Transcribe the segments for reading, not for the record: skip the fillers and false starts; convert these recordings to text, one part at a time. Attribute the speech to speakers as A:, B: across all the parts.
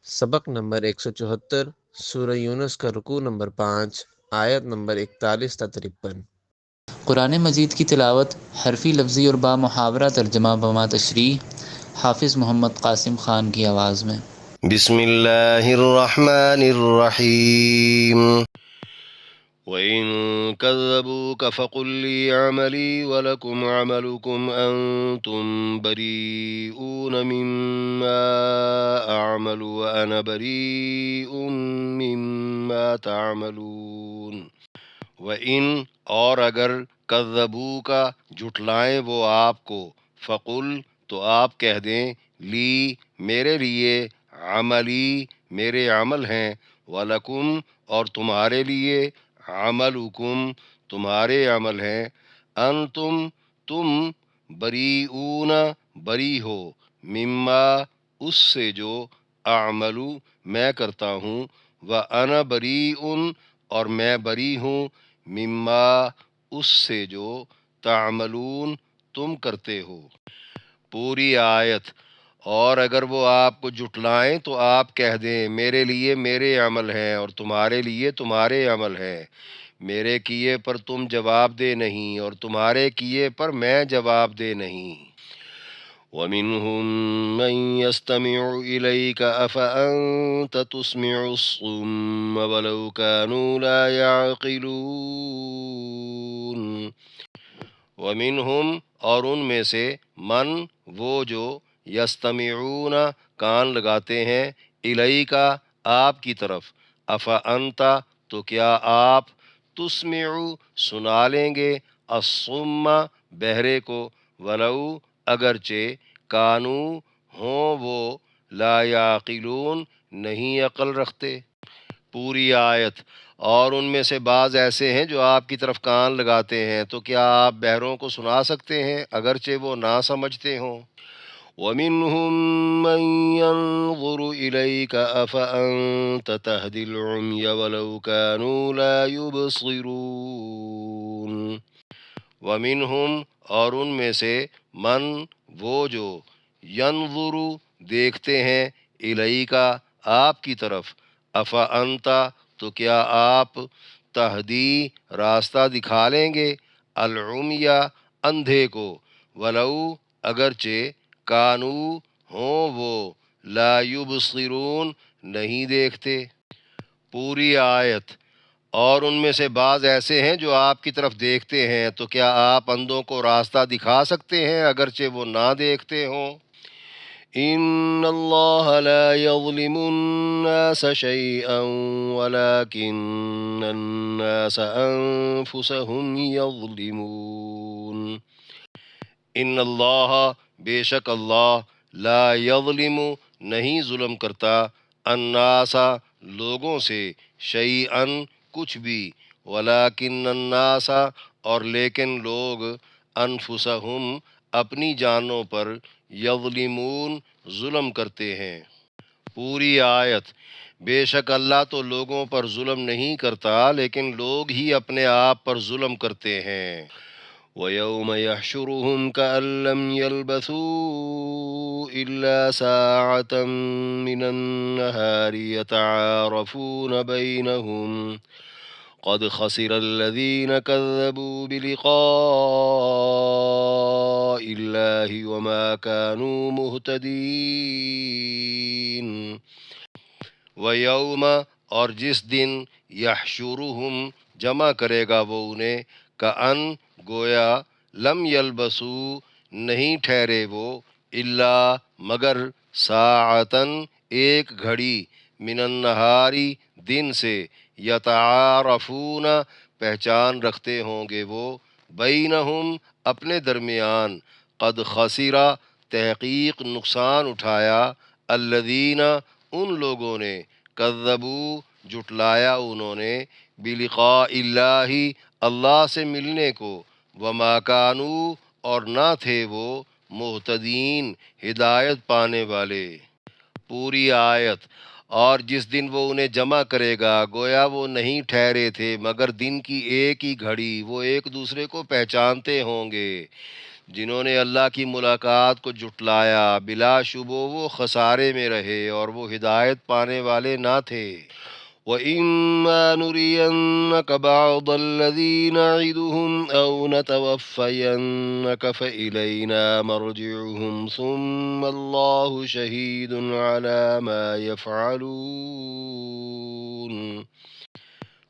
A: سبق نمبر 174 سورہ یونس کا رکوع نمبر 5 آیت نمبر 41 تا 53۔
B: قرآن مجید کی تلاوت حرفی لفظی اور با محاورہ ترجمہ بما تشریح حافظ محمد قاسم خان کی آواز میں۔
C: بسم اللہ الرحمن الرحیم وَإِن كَذَّبُوكَ فَقُل لِّي عَمَلِي وَلَكُمْ عَمَلُكُمْ أَنتُمْ بَرِيئُونَ مِمَّا أَعْمَلُ وَأَنَا بَرِيءٌ مِّمَّا تَعْمَلُونَ۔ وَإِن اور اگر کذبوک جھٹلائیں وہ آپ کو، فقل تو آپ کہہ دیں، لی میرے لیے، عملی میرے عمل ہیں، وَلَکُمْ اور تمہارے لیے، عملکم تمہارے عمل ہیں، انتم تم بریئون بری ہو، مما اس سے جو اعملو میں کرتا ہوں، وَأَنَا بَرِيءٌ اور میں بری ہوں، مما اس سے جو تعملون تم کرتے ہو۔ پوری آیت۔ اور اگر وہ آپ کو جھٹلائیں تو آپ کہہ دیں، میرے لیے میرے عمل ہیں اور تمہارے لیے تمہارے عمل ہیں، میرے کیے پر تم جواب دہ نہیں اور تمہارے کیے پر میں جواب دہ نہیں۔ وَمِنْهُمْ مَنْ يَسْتَمِعُ إِلَيْكَ أَفَأَنْتَ تُسْمِعُ الصُّمَّ وَلَوْ كَانُوا لَا يَعْقِلُونَ۔ وَمِنْهُمْ اور ان میں سے، من وہ جو، یستمعون کان لگاتے ہیں، الیک آپ کی طرف، افانت تو کیا آپ، تسمع سنا لیں گے، الصم بہرے کو، ولو اگرچہ، کانو ہوں وہ، لا یعقلون نہیں عقل رکھتے۔ پوری آیت۔ اور ان میں سے بعض ایسے ہیں جو آپ کی طرف کان لگاتے ہیں، تو کیا آپ بہروں کو سنا سکتے ہیں اگرچہ وہ نہ سمجھتے ہوں۔ وَمِنْهُمْ مَنْ يَنْظُرُ إِلَيْكَ أَفَأَنْتَ تَهْدِي الْعُمْيَ وَلَوْ كَانُوا لَا يُبْصِرُونَ۔ وَمِنْهُمْ اور ان میں سے، من وہ جو، ینظر دیکھتے ہیں، الیک آپ کی طرف، افانت تو کیا آپ، تہدی راستہ دکھا لیں گے، العمی اندھے کو، ولو اگرچہ، کانو ہوں وہ، لا یبصرون نہیں دیکھتے۔ پوری آیت۔ اور ان میں سے بعض ایسے ہیں جو آپ کی طرف دیکھتے ہیں، تو کیا آپ اندھوں کو راستہ دکھا سکتے ہیں اگرچہ وہ نہ دیکھتے ہوں۔ ان اللہ لا یظلم الناس شیئا ولکن الناس انفسهم یظلمون۔ ان اللہ بے شک اللہ، لا یظلم نہیں ظلم کرتا، الناس لوگوں سے، شیئا کچھ بھی، ولکن الناس اور لیکن لوگ، انفسہم اپنی جانوں پر، یظلمون ظلم کرتے ہیں۔ پوری آیت۔ بے شک اللہ تو لوگوں پر ظلم نہیں کرتا لیکن لوگ ہی اپنے آپ پر ظلم کرتے ہیں۔ وَيَوْمَ يَحْشُرُهُمْ كَأَن لَّمْ يَلْبَثُوا إِلَّا سَاعَةً مِّنَ النَّهَارِ يَتَعَارَفُونَ بَيْنَهُمْ قَدْ خَسِرَ الَّذِينَ كَذَّبُوا بِلِقَاءِ اللَّهِ وَمَا كَانُوا مُهْتَدِينَ۔ وَيَوْمَ اور جس دن، یحشرہم جمع کرے گا وہ انہیں، کأن گویا، لم یلبسوا نہیں ٹھہرے وہ، الا مگر، ساعتن ایک گھڑی، من النہاری دن سے، یتعارفون پہچان رکھتے ہوں گے وہ، بینہم اپنے درمیان، قد خسرا تحقیق نقصان اٹھایا، الذین ان لوگوں نے، کذبوا جھٹلایا انہوں نے، بلقاء اللہ اللہ سے ملنے کو، وما کانوا اور نہ تھے وہ، مہتدین ہدایت پانے والے۔ پوری آیت۔ اور جس دن وہ انہیں جمع کرے گا، گویا وہ نہیں ٹھہرے تھے مگر دن کی ایک ہی گھڑی، وہ ایک دوسرے کو پہچانتے ہوں گے، جنہوں نے اللہ کی ملاقات کو جھٹلایا بلا شبہ وہ خسارے میں رہے اور وہ ہدایت پانے والے نہ تھے۔ وَإِمَّا نُرِيَنَّكَ بَعْضَ الَّذِي نَعِدُهُمْ أَوْ نَتَوَفَّيَنَّكَ فَإِلَيْنَا مَرْجِعُهُمْ ثُمَّ اللَّهُ شَهِيدٌ عَلَى مَا يَفْعَلُونَ۔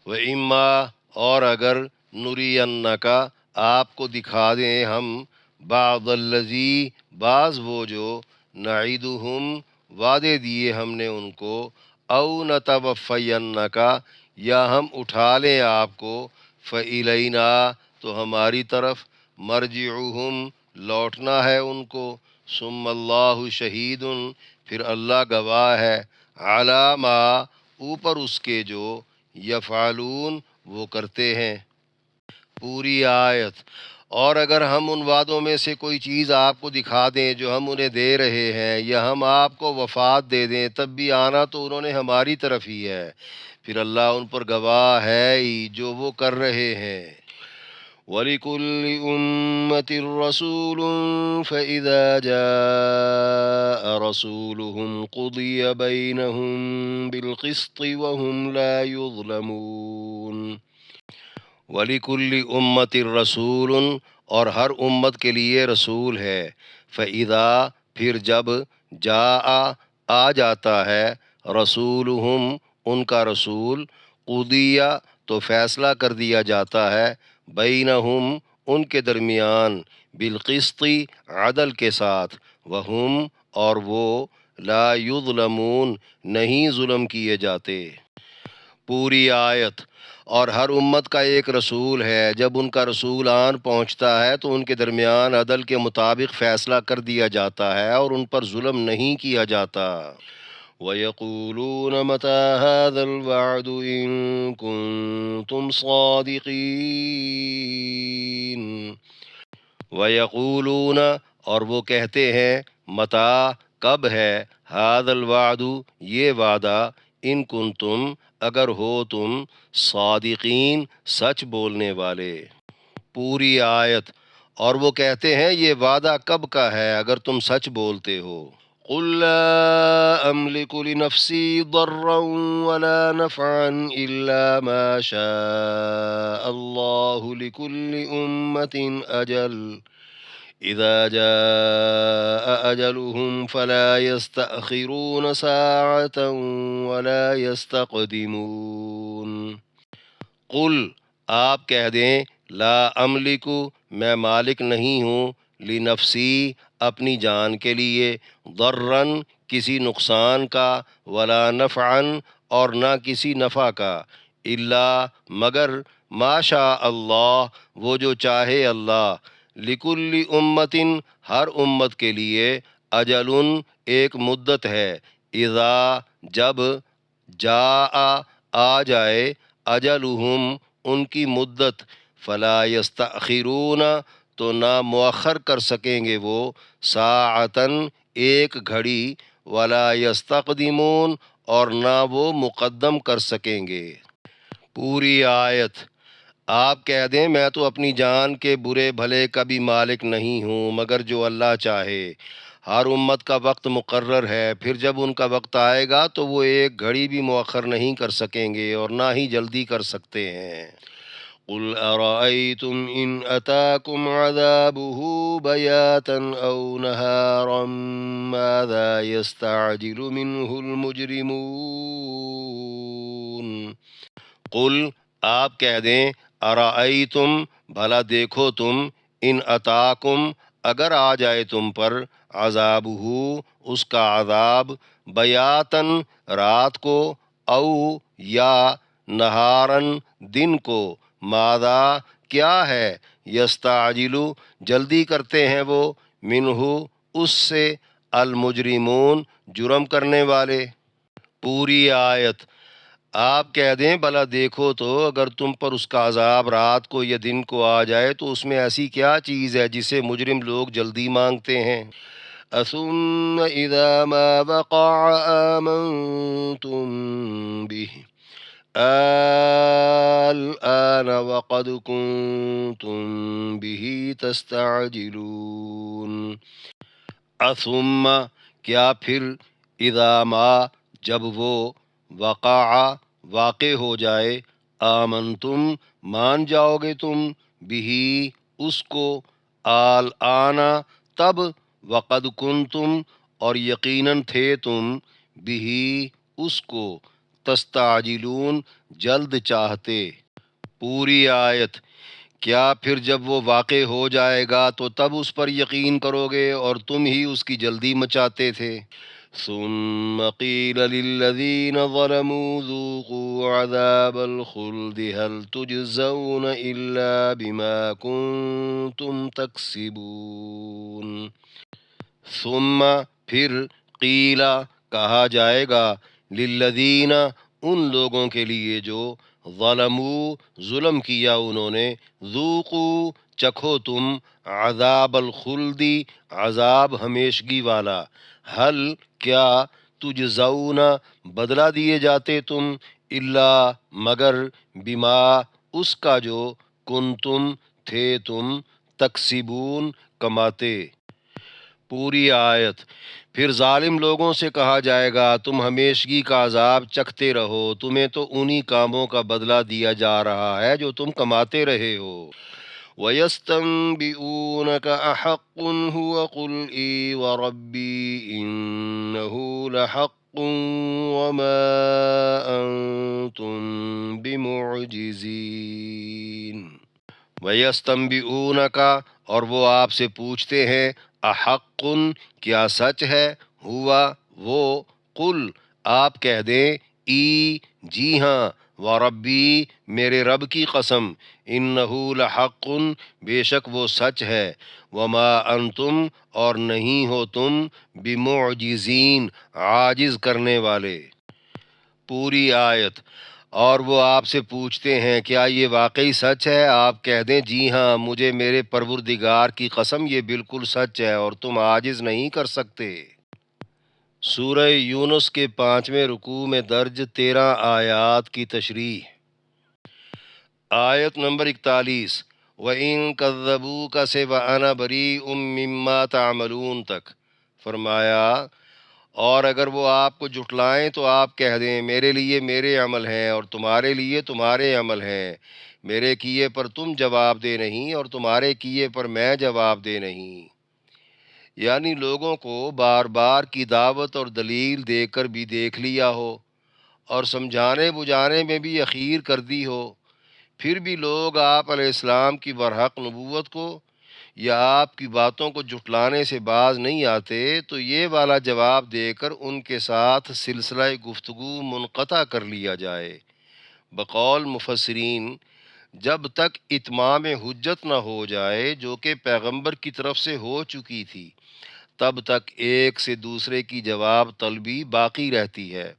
C: وَإِمَّا اور اگر نُرِيَنَّكَ آپ کو دکھا دیں ہم بعض الذی بعض وہ جو نعیدہم وعدے دیے ہم نے ان کو، او نتوفینک یا ہم اٹھا لیں آپ کو، فإلینا تو ہماری طرف، مرجعہم لوٹنا ہے ان کو، ثم اللہ شہید پھر اللہ گواہ ہے، علی ما اوپر اس کے جو یفعلون وہ کرتے ہیں۔ پوری آیت۔ اور اگر ہم ان وعدوں میں سے کوئی چیز آپ کو دکھا دیں جو ہم انہیں دے رہے ہیں، یا ہم آپ کو وفات دے دیں، تب بھی آنا تو انہوں نے ہماری طرف ہی ہے، پھر اللہ ان پر گواہ ہے ہی جو وہ کر رہے ہیں۔ وَلِكُلِّ أُمَّةٍ رَّسُولٌ فَإِذَا جَاءَ رَسُولُهُمْ قُضِيَ بَيْنَهُم بِالْقِسْطِ وَهُمْ لَا يُظْلَمُونَ۔ وَلِكُلِّ أُمَّةٍ رَّسُولٌ اور ہر امت کے لیے رسول ہے، فَإِذَا پھر جب جاء آ جاتا ہے، رسولہم ان کا رسول، قُضِیَ تو فیصلہ کر دیا جاتا ہے، بینہم ان کے درمیان، بالقسط عدل کے ساتھ، وہم اور وہ، لا یظلمون نہیں ظلم کیے جاتے۔ پوری آیت۔ اور ہر امت کا ایک رسول ہے، جب ان کا رسول آن پہنچتا ہے تو ان کے درمیان عدل کے مطابق فیصلہ کر دیا جاتا ہے اور ان پر ظلم نہیں کیا جاتا۔ وَيَقُولُونَ مَتَىٰ هَٰذَا الْوَعْدُ إِن كُنتُمْ صَادِقِينَ۔ وَيَقُولُونَ اور وہ کہتے ہیں، مَتَىٰ کب ہے، هَٰذَا الْوَعْدُ یہ وعدہ، ان کنتم اگر ہو تم، صادقین سچ بولنے والے۔ پوری آیت۔ اور وہ کہتے ہیں یہ وعدہ کب کا ہے اگر تم سچ بولتے ہو۔ قُل لَّا أَمْلِكُ لِنَفْسِي ضَرًّا وَلَا نَفْعًا إِلَّا مَا شَاءَ اللَّهُ لِكُلِّ أُمَّةٍ أَجَلٌ إِذَا جَاءَ أَجَلُهُمْ فَلَا يَسْتَأْخِرُونَ سَاعَةً وَلَا يَسْتَقْدِمُونَ۔ قل آپ کہہ دیں، لا املک میں مالک نہیں ہوں، لنفسی اپنی جان کے لیے، ضرًا کسی نقصان کا، ولا نفعا اور نہ کسی نفع کا، الا مگر، ما شاء اللہ وہ جو چاہے اللہ، لکل امت ہر امت کے لیے، اجل ایک مدت ہے، اذا جب، جاء آ جائے، اجلہم ان کی مدت، فلا یستأخرون تو نہ مؤخر کر سکیں گے وہ، ساعتن ایک گھڑی، ولا یستقدمون اور نہ وہ مقدم کر سکیں گے۔ پوری آیت۔ آپ کہہ دیں میں تو اپنی جان کے برے بھلے کا بھی مالک نہیں ہوں مگر جو اللہ چاہے، ہر امت کا وقت مقرر ہے، پھر جب ان کا وقت آئے گا تو وہ ایک گھڑی بھی مؤخر نہیں کر سکیں گے اور نہ ہی جلدی کر سکتے ہیں۔ قُلْ أَرَأَيْتُمْ إِنْ أَتَاكُمْ عَذَابُهُ بَيَاتًا أَوْ نَهَارًا مَاذَا يَسْتَعْجِلُ مِنْهُ الْمُجْرِمُونَ۔ قل آپ کہہ دیں، ارأیتم بھلا دیکھو تم، ان اتاکم اگر آ جائے تم پر، عذابہ اس کا عذاب، بیاتن رات کو، او یا نہارن دن کو، ماذا کیا ہے، یستعجل جلدی کرتے ہیں وہ، منہ اس سے، المجرمون جرم کرنے والے۔ پوری آیت۔ آپ کہہ دیں بھلا دیکھو تو اگر تم پر اس کا عذاب رات کو یا دن کو آ جائے تو اس میں ایسی کیا چیز ہے جسے مجرم لوگ جلدی مانگتے ہیں۔ اثم اذا ما وقع آمنتم به الآن وقد كنتم به تستعجلون اثم کیا پھر اذا ما جب وہ وقع واقع ہو جائے آمنتم مان جاؤ گے تم بھی اس کو الآن تب وقد کنتم اور یقیناً تھے تم بھی اس کو تستعجلون جلد چاہتے پوری آیت کیا پھر جب وہ واقع ہو جائے گا تو تب اس پر یقین کرو گے اور تم ہی اس کی جلدی مچاتے تھے ثم قیل للذین ظلموا ذوقوا عذاب الخلد هل تجزون الا بما کنتم تکسبون ثم پھر قیل کہا جائے گا للذین ان لوگوں کے لیے جو ظلموا ظلم کیا انہوں نے ذوقوا چکھو تم عذاب الخلد عذاب ہمیشگی والا حل کیا تجزون بدلہ دیے جاتے تم الا مگر بما اس کا جو کنتم تھے تم تکسبون کماتے پوری آیت پھر ظالم لوگوں سے کہا جائے گا تم ہمیشگی کا عذاب چکھتے رہو تمہیں تو انہی کاموں کا بدلہ دیا جا رہا ہے جو تم کماتے رہے ہو وَيَسْتَنبِئُونَكَ أَحَقٌّ هُوَ قُلْ إِي وَرَبِّي إِنَّهُ لَحَقٌّ وَمَا أَنْتُمْ بِمُعْجِزِينَ وَيَسْتَنبِئُونَكَ اور وہ آپ سے پوچھتے ہیں احق کیا سچ ہے ہوا وہ قل آپ کہہ دیں ای جی ہاں وربی میرے رب کی قسم انہ لحق بے شک وہ سچ ہے وما انتم اور نہیں ہو تم بمعجزین عاجز کرنے والے پوری آیت اور وہ آپ سے پوچھتے ہیں کیا یہ واقعی سچ ہے آپ کہہ دیں جی ہاں مجھے میرے پروردگار کی قسم یہ بالکل سچ ہے اور تم عاجز نہیں کر سکتے سورہ یونس کے 5ویں رکوع میں درج 13 آیات کی تشریح آیت نمبر 41 وَإِن كَذَّبُوكَ وَأَنَا بَرِيءٌ مِّمَّا تَعْمَلُونَ تک فرمایا اور اگر وہ آپ کو جھٹلائیں تو آپ کہہ دیں میرے لیے میرے عمل ہیں اور تمہارے لیے تمہارے عمل ہیں میرے کیے پر تم جواب دے نہیں اور تمہارے کیے پر میں جواب دے نہیں یعنی لوگوں کو بار بار کی دعوت اور دلیل دے کر بھی دیکھ لیا ہو اور سمجھانے بجھانے میں بھی اخیر کر دی ہو پھر بھی لوگ آپ علیہ السلام کی برحق نبوت کو یا آپ کی باتوں کو جھٹلانے سے باز نہیں آتے تو یہ والا جواب دے کر ان کے ساتھ سلسلہ گفتگو منقطع کر لیا جائے بقول مفسرین جب تک اتمام حجت نہ ہو جائے جو کہ پیغمبر کی طرف سے ہو چکی تھی تب تک ایک سے دوسرے کی جواب طلبی باقی رہتی ہے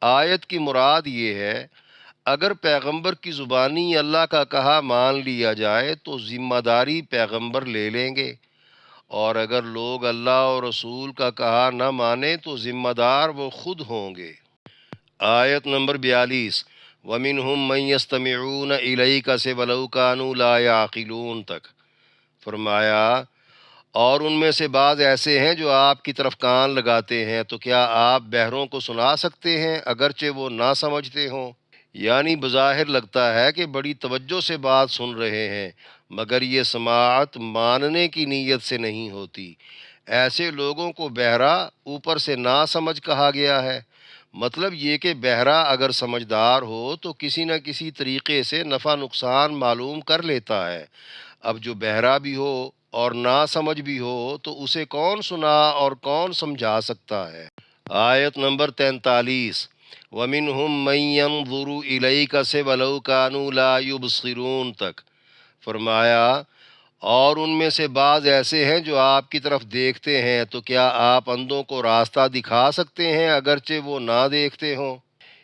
C: آیت کی مراد یہ ہے اگر پیغمبر کی زبانی اللہ کا کہا مان لیا جائے تو ذمہ داری پیغمبر لے لیں گے اور اگر لوگ اللہ اور رسول کا کہا نہ مانیں تو ذمہ دار وہ خود ہوں گے آیت نمبر 42 وَمِنْهُمْ مَنْ يَسْتَمِعُونَ إِلَيْكَ وَلَوْ كَانُوا لَا يَعْقِلُونَ تک فرمایا اور ان میں سے بعض ایسے ہیں جو آپ کی طرف کان لگاتے ہیں تو کیا آپ بہروں کو سنا سکتے ہیں اگرچہ وہ نہ سمجھتے ہوں یعنی بظاہر لگتا ہے کہ بڑی توجہ سے بات سن رہے ہیں مگر یہ سماعت ماننے کی نیت سے نہیں ہوتی ایسے لوگوں کو بہرا اوپر سے نہ سمجھ کہا گیا ہے مطلب یہ کہ بہرا اگر سمجھدار ہو تو کسی نہ کسی طریقے سے نفع نقصان معلوم کر لیتا ہے اب جو بہرا بھی ہو اور نہ سمجھ بھی ہو تو اسے کون سنا اور کون سمجھا سکتا ہے آیت نمبر 43 وَمِنْهُمْ مَنْ يَنْظُرُ إِلَيْكَ وَلَوْ كَانُوا لَا يُبْصِرُونَ تک فرمایا اور ان میں سے بعض ایسے ہیں جو آپ کی طرف دیکھتے ہیں تو کیا آپ اندھوں کو راستہ دکھا سکتے ہیں اگرچہ وہ نہ دیکھتے ہوں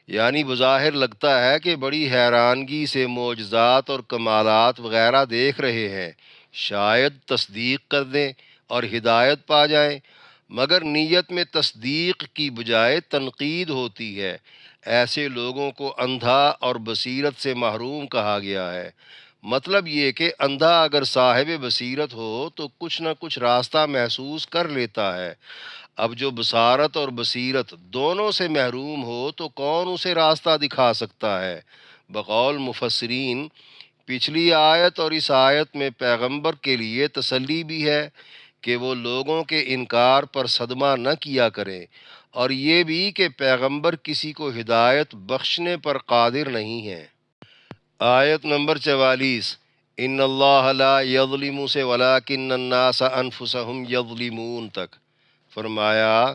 C: یعنی بظاہر لگتا ہے کہ بڑی حیرانگی سے معجزات اور کمالات وغیرہ دیکھ رہے ہیں شاید تصدیق کر دیں اور ہدایت پا جائیں مگر نیت میں تصدیق کی بجائے تنقید ہوتی ہے۔ ایسے لوگوں کو اندھا اور بصیرت سے محروم کہا گیا ہے۔ مطلب یہ کہ اندھا اگر صاحب بصیرت ہو تو کچھ نہ کچھ راستہ محسوس کر لیتا ہے۔ اب جو بصارت اور بصیرت دونوں سے محروم ہو تو کون اسے راستہ دکھا سکتا ہے؟ بقول مفسرین، پچھلی آیت اور اس آیت میں پیغمبر کے لیے تسلی بھی ہے کہ وہ لوگوں کے انکار پر صدمہ نہ کیا کریں، اور یہ بھی کہ پیغمبر کسی کو ہدایت بخشنے پر قادر نہیں ہے۔ آیت نمبر 44، ان اللہ لا یظلم سے ولکن الناس انفسہم یظلمون تک فرمایا،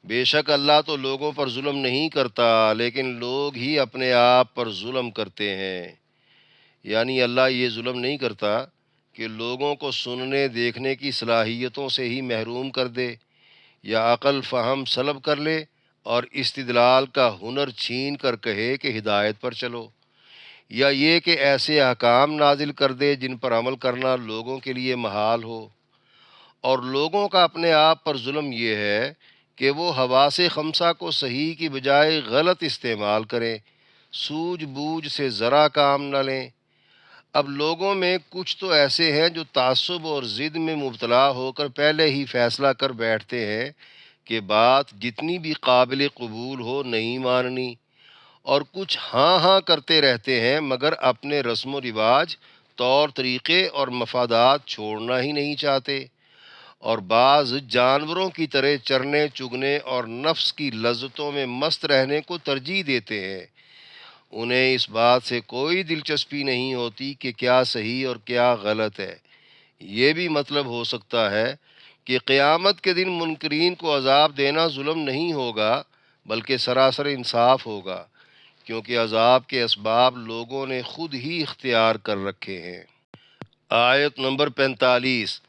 C: بے شک اللہ تو لوگوں پر ظلم نہیں کرتا لیکن لوگ ہی اپنے آپ پر ظلم کرتے ہیں۔ یعنی اللہ یہ ظلم نہیں کرتا کہ لوگوں کو سننے دیکھنے کی صلاحیتوں سے ہی محروم کر دے، یا عقل فہم سلب کر لے اور استدلال کا ہنر چھین کر کہے کہ ہدایت پر چلو، یا یہ کہ ایسے احکام نازل کر دے جن پر عمل کرنا لوگوں کے لیے محال ہو۔ اور لوگوں کا اپنے آپ پر ظلم یہ ہے کہ وہ حواس خمسہ کو صحیح کی بجائے غلط استعمال کریں، سوجھ بوجھ سے ذرا کام نہ لیں۔ اب لوگوں میں کچھ تو ایسے ہیں جو تعصب اور ضد میں مبتلا ہو کر پہلے ہی فیصلہ کر بیٹھتے ہیں کہ بات جتنی بھی قابل قبول ہو نہیں ماننی، اور کچھ ہاں ہاں کرتے رہتے ہیں مگر اپنے رسم و رواج، طور طریقے اور مفادات چھوڑنا ہی نہیں چاہتے، اور بعض جانوروں کی طرح چرنے چگنے اور نفس کی لذتوں میں مست رہنے کو ترجیح دیتے ہیں۔ انہیں اس بات سے کوئی دلچسپی نہیں ہوتی کہ کیا صحیح اور کیا غلط ہے۔ یہ بھی مطلب ہو سکتا ہے کہ قیامت کے دن منکرین کو عذاب دینا ظلم نہیں ہوگا بلکہ سراسر انصاف ہوگا، کیونکہ عذاب کے اسباب لوگوں نے خود ہی اختیار کر رکھے ہیں۔ آیت نمبر 45،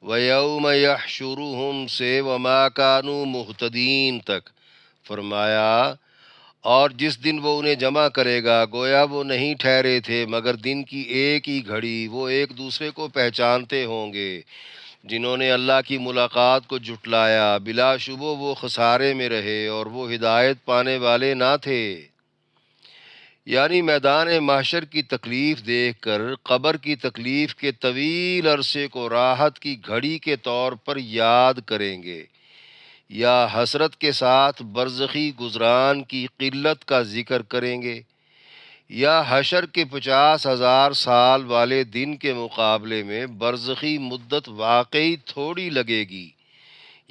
C: وَيَوْمَ يَحْشُرُهُمْ سے وَمَا كَانُوا مُهْتَدِينَ تک فرمایا، اور جس دن وہ انہیں جمع کرے گا گویا وہ نہیں ٹھہرے تھے مگر دن کی ایک ہی گھڑی، وہ ایک دوسرے کو پہچانتے ہوں گے۔ جنہوں نے اللہ کی ملاقات کو جھٹلایا بلا شبہ وہ خسارے میں رہے اور وہ ہدایت پانے والے نہ تھے۔ یعنی میدان محشر کی تکلیف دیکھ کر قبر کی تکلیف کے طویل عرصے کو راحت کی گھڑی کے طور پر یاد کریں گے، یا حسرت کے ساتھ برزخی گزران کی قلت کا ذکر کریں گے، یا حشر کے 50,000 سال والے دن کے مقابلے میں برزخی مدت واقعی تھوڑی لگے گی۔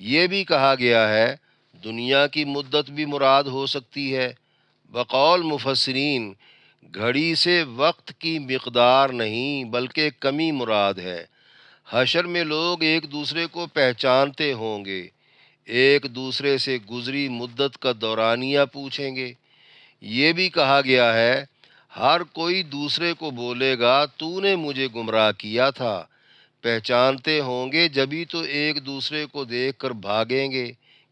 C: یہ بھی کہا گیا ہے دنیا کی مدت بھی مراد ہو سکتی ہے۔ بقول مفسرین، گھڑی سے وقت کی مقدار نہیں بلکہ کمی مراد ہے۔ حشر میں لوگ ایک دوسرے کو پہچانتے ہوں گے، ایک دوسرے سے گزری مدت کا دورانیہ پوچھیں گے۔ یہ بھی کہا گیا ہے ہر کوئی دوسرے کو بولے گا تو نے مجھے گمراہ کیا تھا۔ پہچانتے ہوں گے جبھی تو ایک دوسرے کو دیکھ کر بھاگیں گے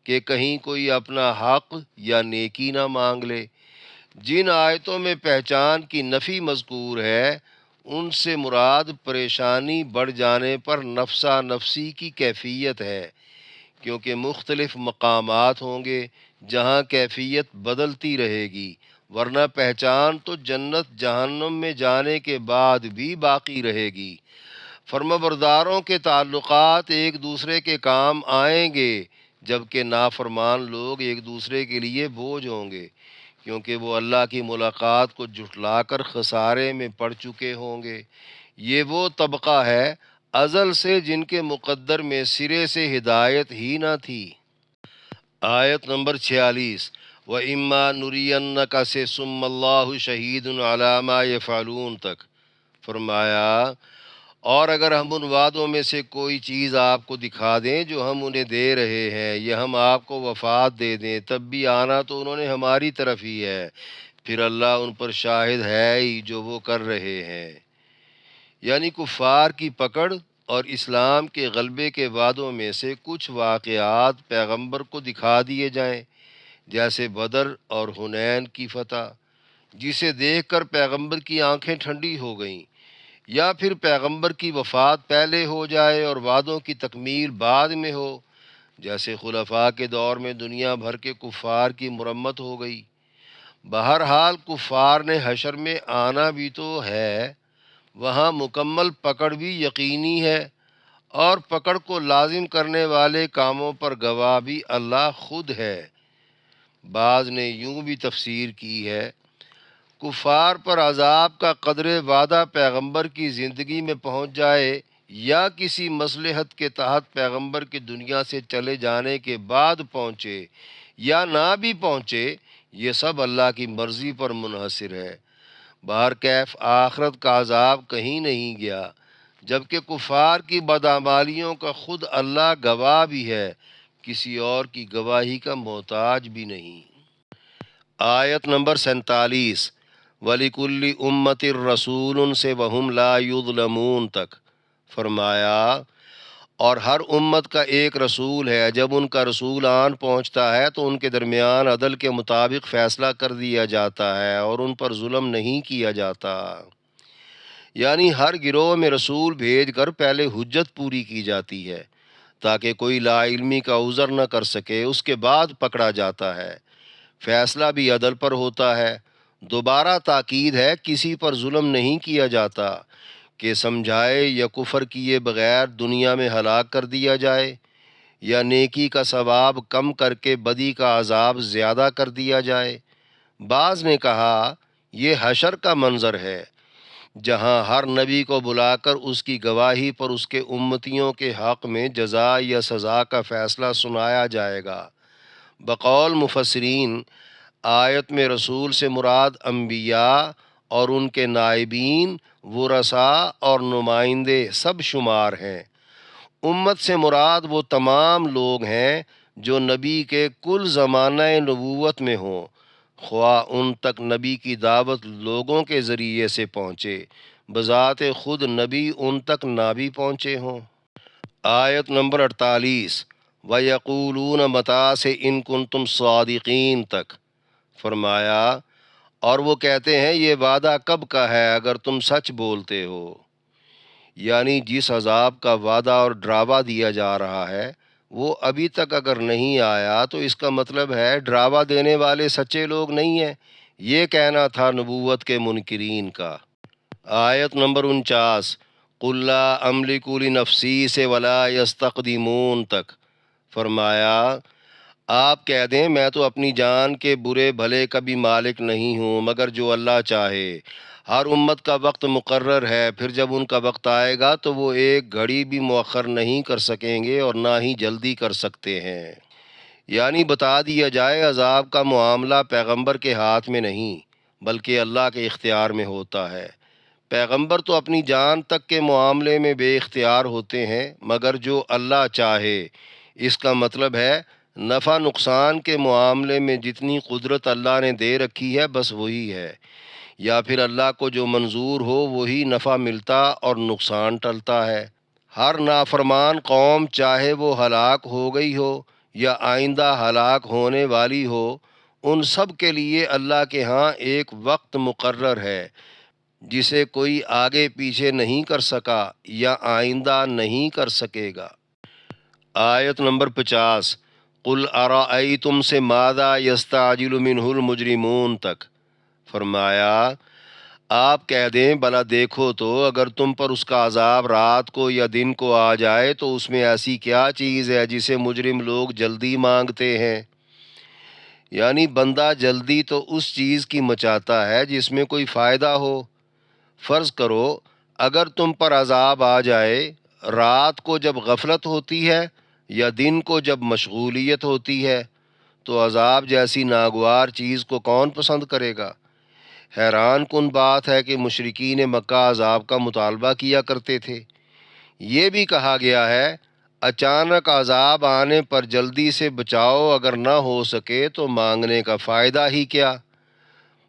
C: کہ کہیں کوئی اپنا حق یا نیکی نہ مانگ لے۔ جن آیتوں میں پہچان کی نفی مذکور ہے ان سے مراد پریشانی بڑھ جانے پر نفسا نفسی کی کیفیت ہے، کیونکہ مختلف مقامات ہوں گے جہاں کیفیت بدلتی رہے گی، ورنہ پہچان تو جنت جہنم میں جانے کے بعد بھی باقی رہے گی۔ فرمانبرداروں کے تعلقات ایک دوسرے کے کام آئیں گے جبکہ نافرمان لوگ ایک دوسرے کے لیے بوجھ ہوں گے، کیونکہ وہ اللہ کی ملاقات کو جھٹلا کر خسارے میں پڑ چکے ہوں گے۔ یہ وہ طبقہ ہے ازل سے جن کے مقدر میں سرے سے ہدایت ہی نہ تھی۔ آیت نمبر 46، وَإِمَّا نُرِيَنَّكَ سے ثُمَّ اللَّهُ شَهِيدٌ عَلَى مَا يَفْعَلُونَ تک فرمایا، اور اگر ہم ان وعدوں میں سے کوئی چیز آپ کو دکھا دیں جو ہم انہیں دے رہے ہیں، یا ہم آپ کو وفات دے دیں، تب بھی آنا تو انہوں نے ہماری طرف ہی ہے، پھر اللہ ان پر شاہد ہے ہی جو وہ کر رہے ہیں۔ یعنی کفار کی پکڑ اور اسلام کے غلبے کے وعدوں میں سے کچھ واقعات پیغمبر کو دکھا دیے جائیں، جیسے بدر اور حنین کی فتح، جسے دیکھ کر پیغمبر کی آنکھیں ٹھنڈی ہو گئیں، یا پھر پیغمبر کی وفات پہلے ہو جائے اور وعدوں کی تکمیل بعد میں ہو، جیسے خلفاء کے دور میں دنیا بھر کے کفار کی مرمت ہو گئی۔ بہرحال کفار نے حشر میں آنا بھی تو ہے، وہاں مکمل پکڑ بھی یقینی ہے، اور پکڑ کو لازم کرنے والے کاموں پر گواہ بھی اللہ خود ہے۔ بعض نے یوں بھی تفسیر کی ہے، کفار پر عذاب کا قدر وعدہ پیغمبر کی زندگی میں پہنچ جائے یا کسی مصلحت کے تحت پیغمبر کے دنیا سے چلے جانے کے بعد پہنچے یا نہ بھی پہنچے، یہ سب اللہ کی مرضی پر منحصر ہے۔ بہرکیف آخرت کا عذاب کہیں نہیں گیا، جبکہ کفار کی بدعمالیوں کا خود اللہ گواہ بھی ہے، کسی اور کی گواہی کا محتاج بھی نہیں۔ آیت نمبر 47 وَلِكُلِّ أُمَّةٍ رَسُولٌ سے وَهُمْ لَا يُظْلَمُونَ تک فرمایا، اور ہر امت کا ایک رسول ہے، جب ان کا رسول آن پہنچتا ہے تو ان کے درمیان عدل کے مطابق فیصلہ کر دیا جاتا ہے اور ان پر ظلم نہیں کیا جاتا۔ یعنی ہر گروہ میں رسول بھیج کر پہلے حجت پوری کی جاتی ہے تاکہ کوئی لا علمی کا عذر نہ کر سکے، اس کے بعد پکڑا جاتا ہے، فیصلہ بھی عدل پر ہوتا ہے۔ دوبارہ تاکید ہے، کسی پر ظلم نہیں کیا جاتا کہ سمجھائے یا کفر کیے بغیر دنیا میں ہلاک کر دیا جائے، یا نیکی کا ثواب کم کر کے بدی کا عذاب زیادہ کر دیا جائے۔ بعض نے کہا یہ حشر کا منظر ہے، جہاں ہر نبی کو بلا کر اس کی گواہی پر اس کے امتیوں کے حق میں جزا یا سزا کا فیصلہ سنایا جائے گا۔ بقول مفسرین، آیت میں رسول سے مراد انبیاء اور ان کے نائبین، ورثاء اور نمائندے سب شمار ہیں۔ امت سے مراد وہ تمام لوگ ہیں جو نبی کے کل زمانہ نبوت میں ہوں، خواہ ان تک نبی کی دعوت لوگوں کے ذریعے سے پہنچے، بذات خود نبی ان تک نہ بھی پہنچے ہوں۔ آیت نمبر 48 وَيَقُولُونَ مَتَىٰ سے إِن كُنتُمْ صَادِقِينَ تک فرمایا، اور وہ کہتے ہیں یہ وعدہ کب کا ہے اگر تم سچ بولتے ہو۔ یعنی جس عذاب کا وعدہ اور ڈراوا دیا جا رہا ہے وہ ابھی تک اگر نہیں آیا تو اس کا مطلب ہے ڈراوا دینے والے سچے لوگ نہیں ہیں، یہ کہنا تھا نبوت کے منکرین کا۔ آیت نمبر 49 قُل لَا أَمْلِكُ لِنَفْسِي سے وَلَا يَسْتَقْدِمُونَ تک فرمایا، آپ کہہ دیں میں تو اپنی جان کے برے بھلے کا بھی مالک نہیں ہوں مگر جو اللہ چاہے۔ ہر امت کا وقت مقرر ہے، پھر جب ان کا وقت آئے گا تو وہ ایک گھڑی بھی مؤخر نہیں کر سکیں گے اور نہ ہی جلدی کر سکتے ہیں۔ یعنی بتا دیا جائے عذاب کا معاملہ پیغمبر کے ہاتھ میں نہیں بلکہ اللہ کے اختیار میں ہوتا ہے۔ پیغمبر تو اپنی جان تک کے معاملے میں بے اختیار ہوتے ہیں مگر جو اللہ چاہے، اس کا مطلب ہے نفع نقصان کے معاملے میں جتنی قدرت اللہ نے دے رکھی ہے بس وہی ہے، یا پھر اللہ کو جو منظور ہو وہی نفع ملتا اور نقصان ٹلتا ہے۔ ہر نافرمان قوم چاہے وہ ہلاک ہو گئی ہو یا آئندہ ہلاک ہونے والی ہو، ان سب کے لیے اللہ کے ہاں ایک وقت مقرر ہے جسے کوئی آگے پیچھے نہیں کر سکا یا آئندہ نہیں کر سکے گا۔ آیت نمبر 50 قُلْ أَرَأَيْتُمْ سے مَاذَا يَسْتَعْجِلُ مِنْهُ الْمُجْرِمُونَ تک فرمایا، آپ کہہ دیں بھلا دیکھو تو اگر تم پر اس کا عذاب رات کو یا دن کو آ جائے تو اس میں ایسی کیا چیز ہے جسے مجرم لوگ جلدی مانگتے ہیں۔ یعنی بندہ جلدی تو اس چیز کی مچاتا ہے جس میں کوئی فائدہ ہو۔ فرض کرو اگر تم پر عذاب آ جائے رات کو جب غفلت ہوتی ہے یا دن کو جب مشغولیت ہوتی ہے، تو عذاب جیسی ناگوار چیز کو کون پسند کرے گا؟ حیران کن بات ہے کہ مشرکین مکہ عذاب کا مطالبہ کیا کرتے تھے۔ یہ بھی کہا گیا ہے اچانک عذاب آنے پر جلدی سے بچاؤ، اگر نہ ہو سکے تو مانگنے کا فائدہ ہی کیا۔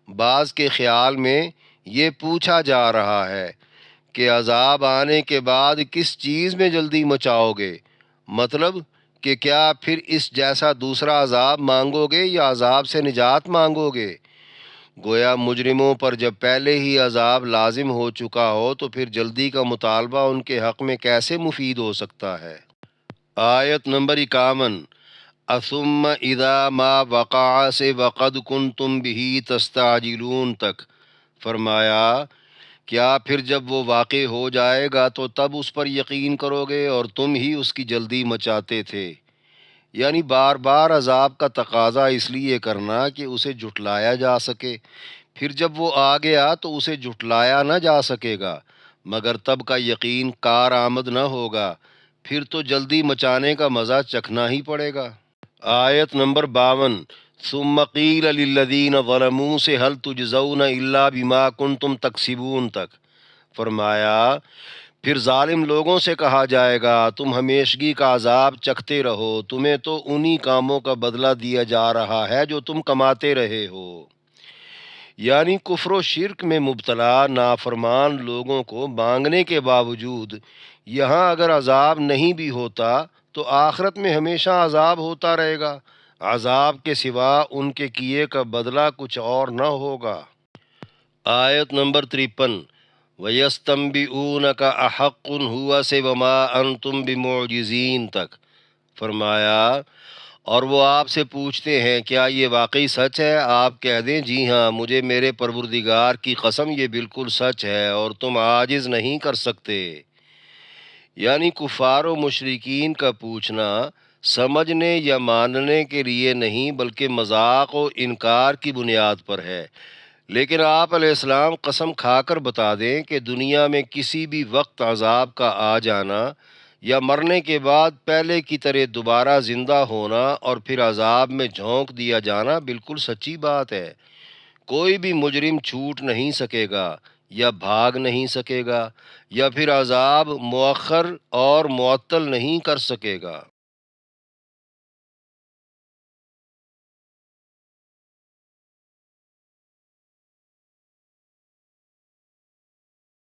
C: بعض کے خیال میں یہ پوچھا جا رہا ہے کہ عذاب آنے کے بعد کس چیز میں جلدی مچاؤ گے، مطلب کہ کیا پھر اس جیسا دوسرا عذاب مانگو گے یا عذاب سے نجات مانگو گے؟ گویا مجرموں پر جب پہلے ہی عذاب لازم ہو چکا ہو تو پھر جلدی کا مطالبہ ان کے حق میں کیسے مفید ہو سکتا ہے؟ آیت نمبر 51 اثم اذا ما وقع سے وقد کنتم بہ تستعجلون تک فرمایا کیا پھر جب وہ واقع ہو جائے گا تو تب اس پر یقین کرو گے اور تم ہی اس کی جلدی مچاتے تھے، یعنی بار بار عذاب کا تقاضا اس لیے کرنا کہ اسے جھٹلایا جا سکے، پھر جب وہ آ گیا تو اسے جھٹلایا نہ جا سکے گا مگر تب کا یقین کار آمد نہ ہوگا، پھر تو جلدی مچانے کا مزہ چکھنا ہی پڑے گا۔ آیت نمبر 52 ثم قیل للذین ظلموا سے هل تجزون الا بما کنتم تکسبون تک فرمایا پھر ظالم لوگوں سے کہا جائے گا تم ہمیشگی کا عذاب چکھتے رہو، تمہیں تو انہی کاموں کا بدلہ دیا جا رہا ہے جو تم کماتے رہے ہو۔ یعنی کفر و شرک میں مبتلا نافرمان لوگوں کو مانگنے کے باوجود یہاں اگر عذاب نہیں بھی ہوتا تو آخرت میں ہمیشہ عذاب ہوتا رہے گا، عذاب کے سوا ان کے کیے کا بدلہ کچھ اور نہ ہوگا۔ آیت نمبر 53 وَيَسْتَنْبِئُونَكَ أَحَقٌّ هُوَ سے وَمَا أَنْتُمْ بِمُعْجِزِينَ تک فرمایا اور وہ آپ سے پوچھتے ہیں کیا یہ واقعی سچ ہے؟ آپ کہہ دیں جی ہاں، مجھے میرے پروردگار کی قسم یہ بالکل سچ ہے اور تم عاجز نہیں کر سکتے۔ یعنی کفار و مشرکین کا پوچھنا سمجھنے یا ماننے کے لیے نہیں بلکہ مذاق و انکار کی بنیاد پر ہے، لیکن آپ علیہ السلام قسم کھا کر بتا دیں کہ دنیا میں کسی بھی وقت عذاب کا آ جانا یا مرنے کے بعد پہلے کی طرح دوبارہ زندہ ہونا اور پھر عذاب میں جھونک دیا جانا بالکل سچی بات ہے۔ کوئی بھی مجرم چھوٹ نہیں سکے گا یا بھاگ نہیں سکے گا یا پھر عذاب مؤخر اور معطل نہیں کر سکے گا۔